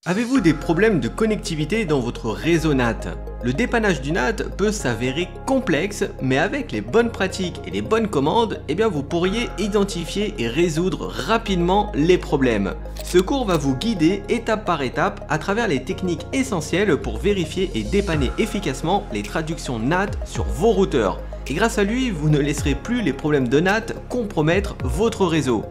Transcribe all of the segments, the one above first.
Avez-vous des problèmes de connectivité dans votre réseau NAT? Le dépannage du NAT peut s'avérer complexe, mais avec les bonnes pratiques et les bonnes commandes, vous pourriez identifier et résoudre rapidement les problèmes. Ce cours va vous guider étape par étape à travers les techniques essentielles pour vérifier et dépanner efficacement les traductions NAT sur vos routeurs. Et grâce à lui, vous ne laisserez plus les problèmes de NAT compromettre votre réseau.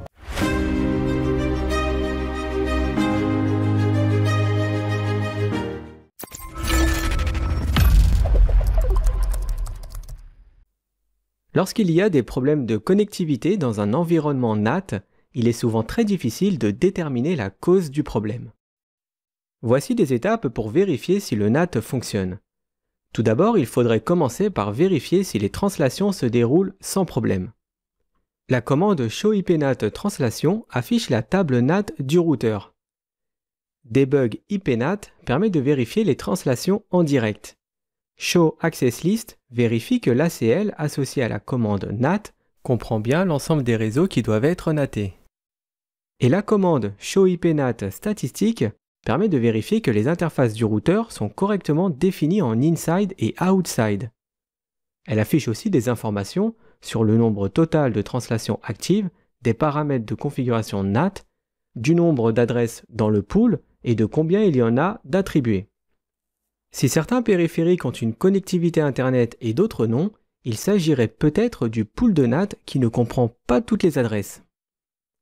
Lorsqu'il y a des problèmes de connectivité dans un environnement NAT, il est souvent très difficile de déterminer la cause du problème. Voici des étapes pour vérifier si le NAT fonctionne. Tout d'abord, il faudrait commencer par vérifier si les translations se déroulent sans problème. La commande ShowIPNAT Translation affiche la table NAT du routeur. Debug IPNAT permet de vérifier les translations en direct. Show Access List vérifie que l'ACL associé à la commande NAT comprend bien l'ensemble des réseaux qui doivent être NATés. Et la commande ShowIPNAT Statistique permet de vérifier que les interfaces du routeur sont correctement définies en inside et outside. Elle affiche aussi des informations sur le nombre total de translations actives, des paramètres de configuration NAT, du nombre d'adresses dans le pool et de combien il y en a d'attribués. Si certains périphériques ont une connectivité Internet et d'autres non, il s'agirait peut-être du pool de NAT qui ne comprend pas toutes les adresses.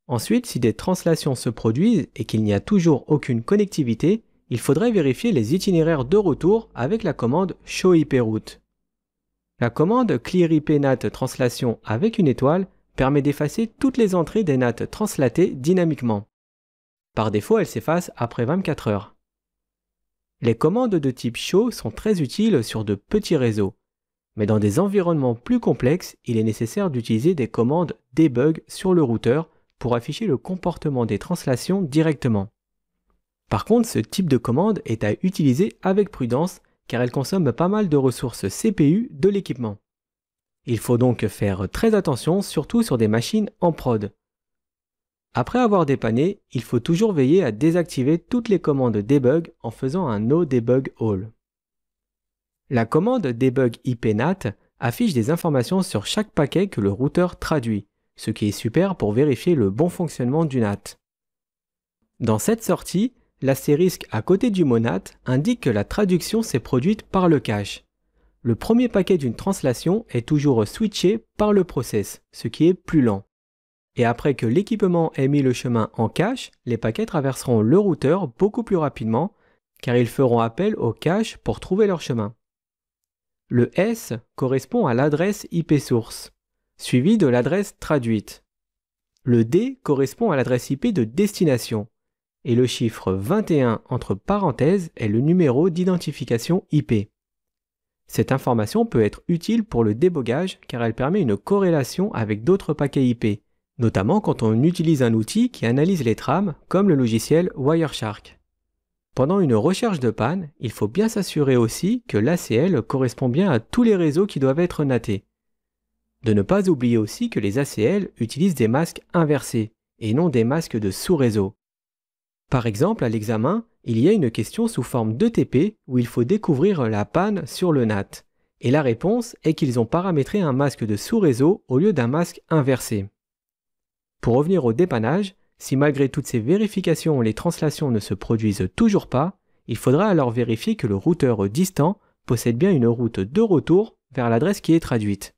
Ensuite, si des translations se produisent et qu'il n'y a toujours aucune connectivité, il faudrait vérifier les itinéraires de retour avec la commande ShowIPRoute. La commande ClearIPNAT Translation avec une étoile permet d'effacer toutes les entrées des NAT translatées dynamiquement. Par défaut, elle s'efface après 24 heures. Les commandes de type show sont très utiles sur de petits réseaux, mais dans des environnements plus complexes, il est nécessaire d'utiliser des commandes debug sur le routeur pour afficher le comportement des translations directement. Par contre, ce type de commande est à utiliser avec prudence car elle consomme pas mal de ressources CPU de l'équipement. Il faut donc faire très attention, surtout sur des machines en prod. Après avoir dépanné, il faut toujours veiller à désactiver toutes les commandes debug en faisant un No Debug All. La commande Debug IPNAT affiche des informations sur chaque paquet que le routeur traduit, ce qui est super pour vérifier le bon fonctionnement du NAT. Dans cette sortie, l'astérisque à côté du mot NAT indique que la traduction s'est produite par le cache. Le premier paquet d'une translation est toujours switché par le process, ce qui est plus lent. Et après que l'équipement ait mis le chemin en cache, les paquets traverseront le routeur beaucoup plus rapidement car ils feront appel au cache pour trouver leur chemin. Le S correspond à l'adresse IP source, suivi de l'adresse traduite. Le D correspond à l'adresse IP de destination et le chiffre 21 entre parenthèses est le numéro d'identification IP. Cette information peut être utile pour le débogage car elle permet une corrélation avec d'autres paquets IP, notamment quand on utilise un outil qui analyse les trames comme le logiciel Wireshark. Pendant une recherche de panne, il faut bien s'assurer aussi que l'ACL correspond bien à tous les réseaux qui doivent être NATés. De ne pas oublier aussi que les ACL utilisent des masques inversés et non des masques de sous-réseau. Par exemple, à l'examen, il y a une question sous forme d'ETP où il faut découvrir la panne sur le NAT. Et la réponse est qu'ils ont paramétré un masque de sous-réseau au lieu d'un masque inversé. Pour revenir au dépannage, si malgré toutes ces vérifications les translations ne se produisent toujours pas, il faudra alors vérifier que le routeur distant possède bien une route de retour vers l'adresse qui est traduite.